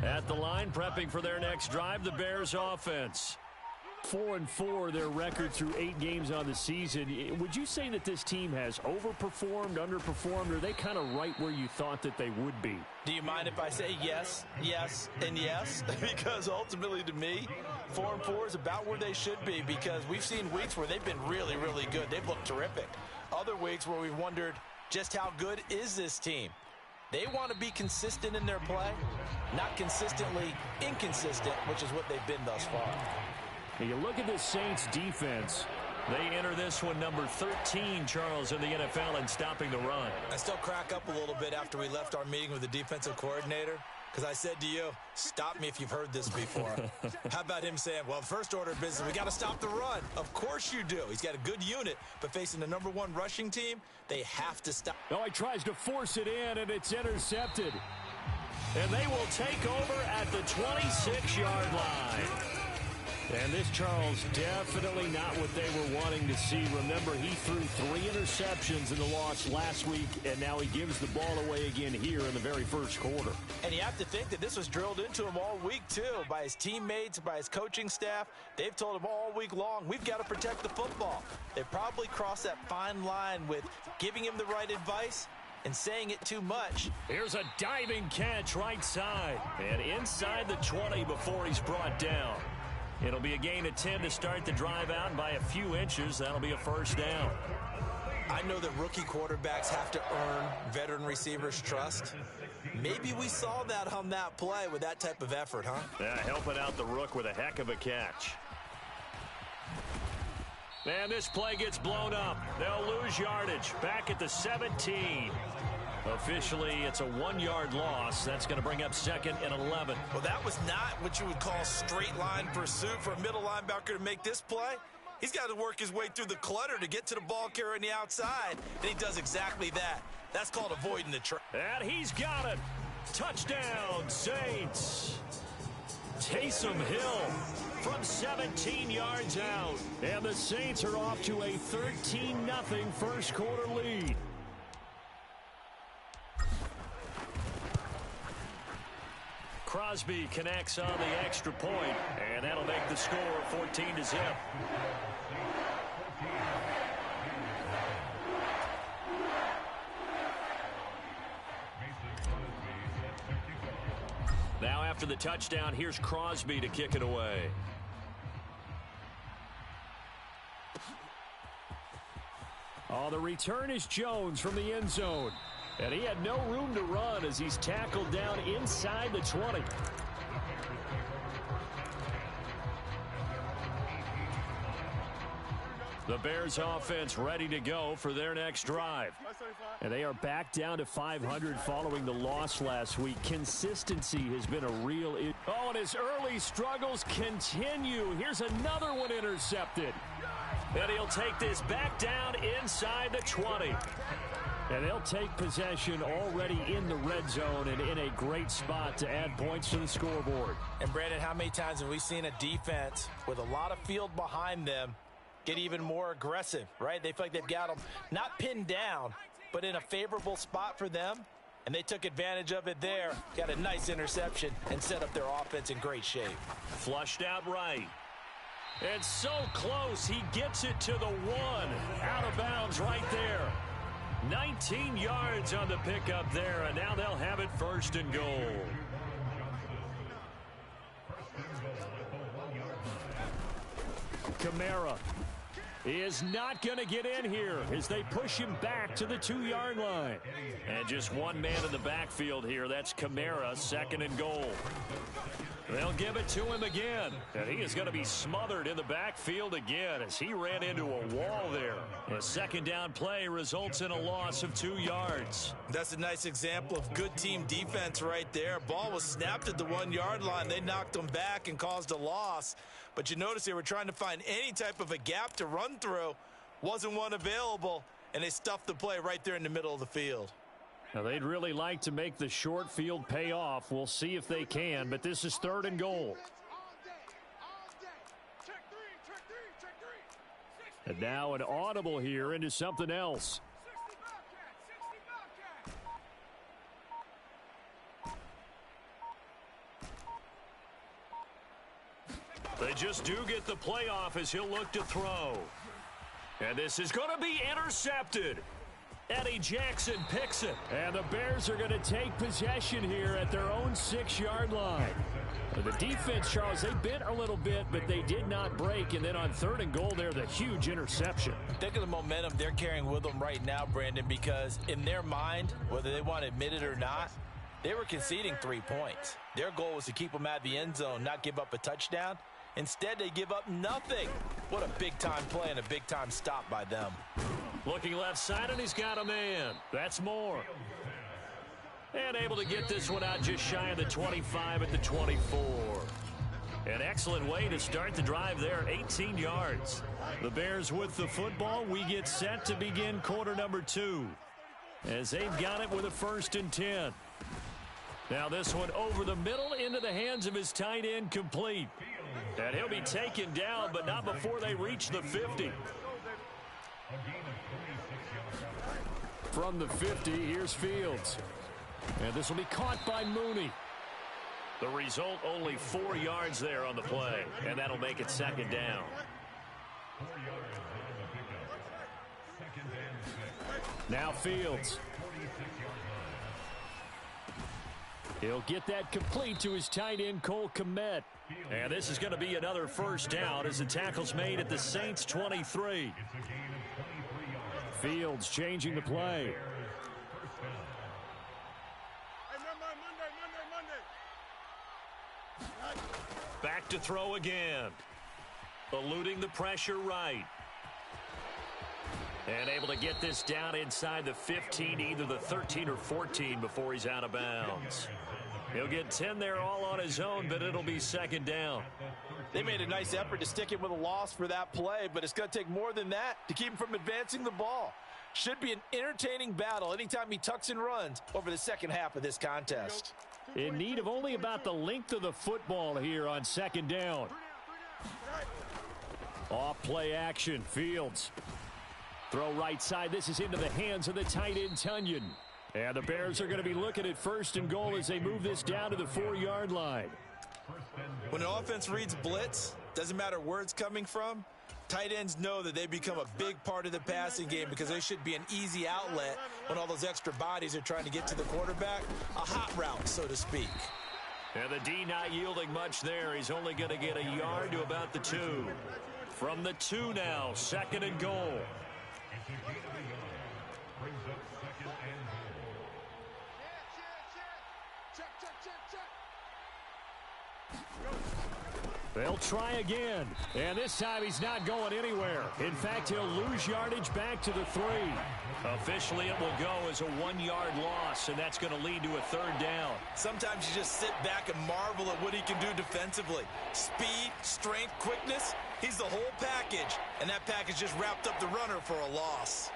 At the line, prepping for their next drive, the Bears offense. 4-4, their record through 8 games on the season. Would you say that this team has overperformed, underperformed, or are they kind of right where you thought that they would be? Do you mind if I say yes, yes, and yes? Because ultimately to me, 4-4 is about where they should be, because we've seen weeks where they've been really, really good. They've looked terrific. Other weeks where we've wondered just how good is this team. They want to be consistent in their play, not consistently inconsistent, which is what they've been thus far. You look at the Saints defense. They enter this one number 13, Charles, in the NFL in stopping the run. I still crack up a little bit after we left our meeting with the defensive coordinator, because I said to you, stop me if you've heard this before. How about him saying, well, first order of business, we got to stop the run. Of course you do. He's got a good unit, but facing the #1 rushing team, they have to stop. Oh, he tries to force it in, and it's intercepted. And they will take over at the 26-yard line. And this, Charles, definitely not what they were wanting to see. Remember, he threw 3 interceptions in the loss last week, and now he gives the ball away again here in the very first quarter. And you have to think that this was drilled into him all week, too, by his teammates, by his coaching staff. They've told him all week long, we've got to protect the football. They probably crossed that fine line with giving him the right advice and saying it too much. Here's a diving catch right side, and inside the 20 before he's brought down. It'll be a gain of 10 to start the drive out, and by a few inches, that'll be a first down. I know that rookie quarterbacks have to earn veteran receivers' trust. Maybe we saw that on that play with that type of effort, huh? Yeah, helping out the rook with a heck of a catch. Man, this play gets blown up. They'll lose yardage. Back at the 17. Officially, it's a 1-yard loss. That's going to bring up second and 11. Well, that was not what you would call straight line pursuit for a middle linebacker to make this play. He's got to work his way through the clutter to get to the ball carrier on the outside, and he does exactly that. That's called avoiding the trap. And he's got it. Touchdown, Saints. Taysom Hill from 17 yards out. And the Saints are off to a 13-0 first quarter lead. Crosby connects on the extra point, and that'll make the score 14-0. Now after the touchdown, here's Crosby to kick it away. Oh, the return is Jones from the end zone. And he had no room to run as he's tackled down inside the 20. The Bears offense ready to go for their next drive. And they are back down to 500 following the loss last week. Consistency has been a real issue. Oh, and his early struggles continue. Here's another one intercepted. And he'll take this back down inside the 20. And they'll take possession already in the red zone and in a great spot to add points to the scoreboard. And, Brandon, how many times have we seen a defense with a lot of field behind them get even more aggressive, right? They feel like they've got them not pinned down, but in a favorable spot for them. And they took advantage of it there. Got a nice interception and set up their offense in great shape. Flushed out right. And so close, he gets it to the 1. Out of bounds right there. 19 yards on the pickup there, and now they'll have it first and goal. Kamara is not going to get in here as they push him back to the 2-yard line. And just one man in the backfield here. That's Kamara, second and goal. They'll give it to him again. And he is going to be smothered in the backfield again as he ran into a wall there. A second down play results in a loss of 2 yards. That's a nice example of good team defense right there. Ball was snapped at the 1-yard line. They knocked him back and caused a loss. But you notice they were trying to find any type of a gap to run through. Wasn't one available, and they stuffed the play right there in the middle of the field. Now, they'd really like to make the short field pay off. We'll see if they can, but this is third and goal. And now an audible here into something else. They just do get the playoff as he'll look to throw. And this is going to be intercepted. Eddie Jackson picks it. And the Bears are going to take possession here at their own 6-yard line. The defense, Charles, they bit a little bit, but they did not break. And then on 3rd and goal there, the huge interception. Think of the momentum they're carrying with them right now, Brandon, because in their mind, whether they want to admit it or not, they were conceding 3 points. Their goal was to keep them out of the end zone, not give up a touchdown. Instead, they give up nothing. What a big-time play and a big-time stop by them. Looking left side, and he's got a man. That's Moore. And able to get this one out just shy of the 25 at the 24. An excellent way to start the drive there, 18 yards. The Bears with the football. We get set to begin quarter number 2. As they've got it with a 1st and 10. Now this one over the middle into the hands of his tight end, complete. And he'll be taken down, but not before they reach the 50. From the 50, here's Fields. And this will be caught by Mooney. The result, only 4 yards there on the play. And that'll make it 2nd down. Now Fields. He'll get that complete to his tight end, Cole Kmet. And this is going to be another 1st down as the tackle's made at the Saints' 23. Fields changing the play. Back to throw again. Eluding the pressure right. And able to get this down inside the 15, either the 13 or 14 before he's out of bounds. He'll get 10 there all on his own, but it'll be 2nd down. They made a nice effort to stick him with a loss for that play, but it's going to take more than that to keep him from advancing the ball. Should be an entertaining battle anytime he tucks and runs over the second half of this contest. In need of only about the length of the football here on 2nd down. Off play action, Fields. Throw right side. This is into the hands of the tight end, Tunyon. And the Bears are going to be looking at 1st and goal as they move this down to the 4-yard line. When an offense reads blitz, doesn't matter where it's coming from, tight ends know that they become a big part of the passing game because they should be an easy outlet when all those extra bodies are trying to get to the quarterback. A hot route, so to speak. And the D not yielding much there. He's only going to get a yard to about the 2. From the 2 now, 2nd and goal. They'll try again, and this time he's not going anywhere. In fact, he'll lose yardage back to the 3. Officially, it will go as a 1-yard loss, and that's going to lead to a 3rd down. Sometimes you just sit back and marvel at what he can do defensively. Speed, strength, quickness, he's the whole package, and that package just wrapped up the runner for a loss.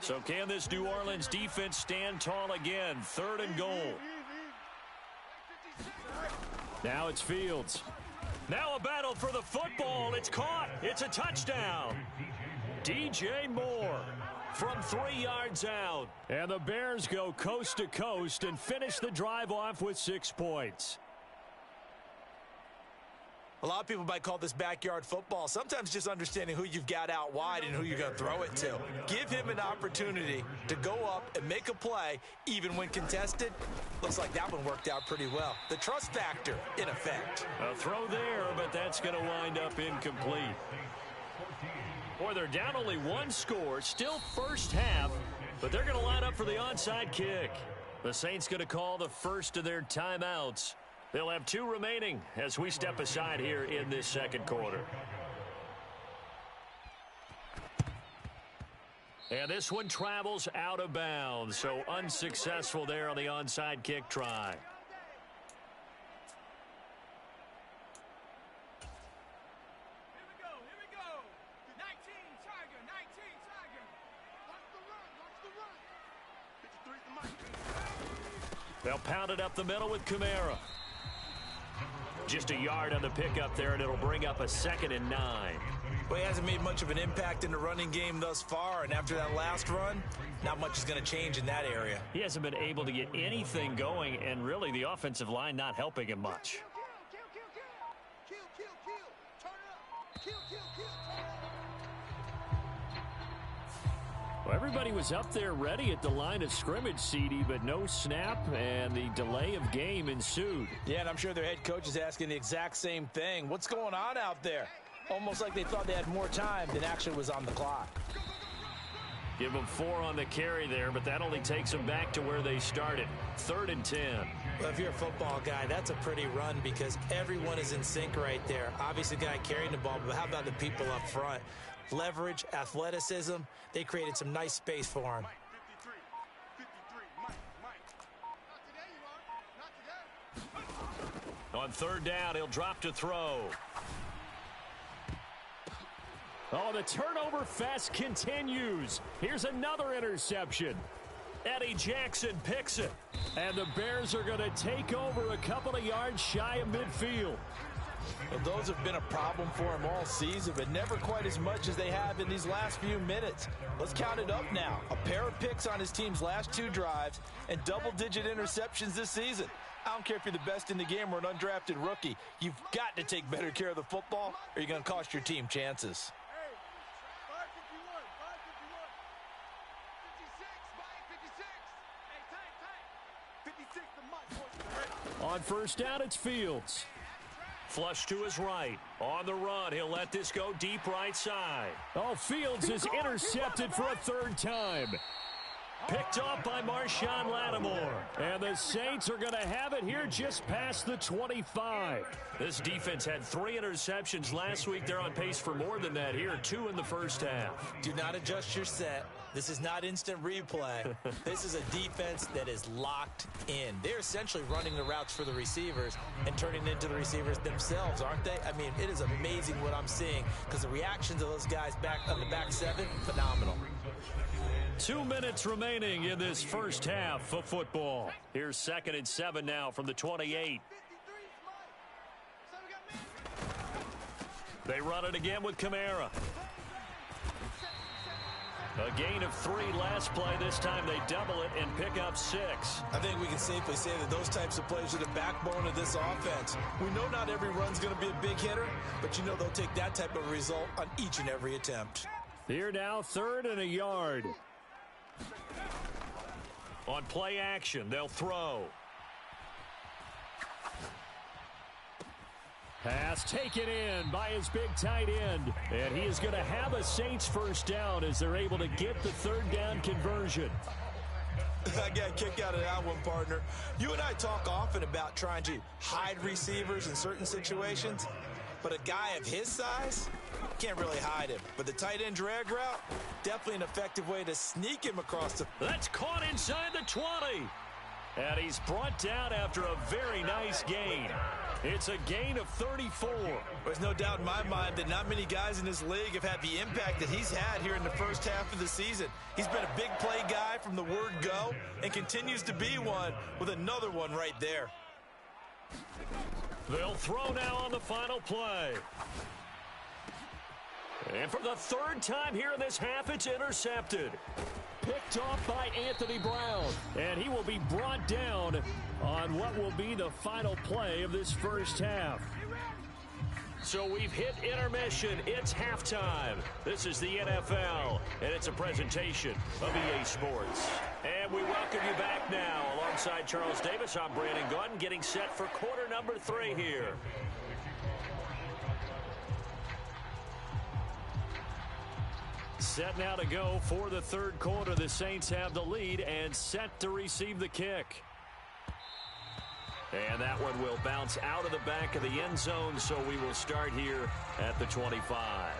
So can this New Orleans defense stand tall again? 3rd and goal. Now it's Fields. Now a battle for the football. It's caught. It's a touchdown. DJ Moore from 3 yards out. And the Bears go coast to coast and finish the drive off with 6 points. A lot of people might call this backyard football. Sometimes just understanding who you've got out wide and who you're going to throw it to. Give him an opportunity to go up and make a play, even when contested. Looks like that one worked out pretty well. The trust factor, in effect. A throw there, but that's going to wind up incomplete. Boy, they're down only 1 score. Still 1st half, but they're going to line up for the onside kick. The Saints going to call the first of their timeouts. They'll have 2 remaining as we step aside here in this 2nd quarter. And this one travels out of bounds, so unsuccessful there on the onside kick try. They'll pound it up the middle with Kamara. Just a yard on the pickup there, and it'll bring up a 2nd and 9. Well, he hasn't made much of an impact in the running game thus far, and after that last run, not much is going to change in that area. He hasn't been able to get anything going, and really the offensive line not helping him much. Well, everybody was up there ready at the line of scrimmage, CD, but no snap, and the delay of game ensued. Yeah, and I'm sure their head coach is asking the exact same thing. What's going on out there? Almost like they thought they had more time than actually was on the clock. Give them 4 on the carry there, but that only takes them back to where they started. 3rd and 10. Well, if you're a football guy, that's a pretty run because everyone is in sync right there. Obviously, the guy carrying the ball, but how about the people up front? Leverage, athleticism, they created some nice space for him. On 3rd down, he'll drop to throw. Oh, the turnover fest continues. Here's another interception. Eddie Jackson picks it. And the Bears are going to take over a couple of yards shy of midfield. Well, those have been a problem for him all season, but never quite as much as they have in these last few minutes. Let's count it up now. A pair of picks on his team's last 2 drives and double-digit interceptions this season. I don't care if you're the best in the game or an undrafted rookie. You've got to take better care of the football or you're going to cost your team chances. On 1st down, it's Fields. Flush to his right. On the run, he'll let this go deep right side. Oh, Fields is intercepted for a 3rd time. Picked off by Marshawn Lattimore. And the Saints are going to have it here just past the 25. This defense had 3 interceptions last week. They're on pace for more than that here. 2 in the first half. Do not adjust your set. This is not instant replay. This is a defense that is locked in. They're essentially running the routes for the receivers and turning into the receivers themselves, aren't they? I mean, it is amazing what I'm seeing because the reactions of those guys back on the back 7, phenomenal. 2 minutes remaining in this first half of football. Here's 2nd and 7 now from the 28. They run it again with Kamara. A gain of 3 last play. This time they double it and pick up 6. I think we can safely say that those types of plays are the backbone of this offense. We know not every run's going to be a big hitter, but you know they'll take that type of result on each and every attempt. Here now, 3rd and a yard. On play action, they'll throw. Pass taken in by his big tight end. And he is going to have a Saints 1st down as they're able to get the 3rd down conversion. I got a kick out of that one, partner. You and I talk often about trying to hide receivers in certain situations, but a guy of his size can't really hide him. But the tight end drag route, definitely an effective way to sneak him across the... That's caught inside the 20. And he's brought down after a very nice gain. It's a gain of 34. There's no doubt in my mind that not many guys in this league have had the impact that he's had here in the first half of the season. He's been a big play guy from the word go and continues to be one with another one right there. They'll throw now on the final play. And for the 3rd time here in this half, it's intercepted. Picked off by Anthony Brown. And he will be brought down on what will be the final play of this first half. So we've hit intermission. It's halftime. This is the NFL, and it's a presentation of EA Sports. And we welcome you back now. Alongside Charles Davis, I'm Brandon Gaudin, getting set for quarter number 3 here. Set now to go for the 3rd quarter. The Saints have the lead and set to receive the kick. And that one will bounce out of the back of the end zone, so we will start here at the 25.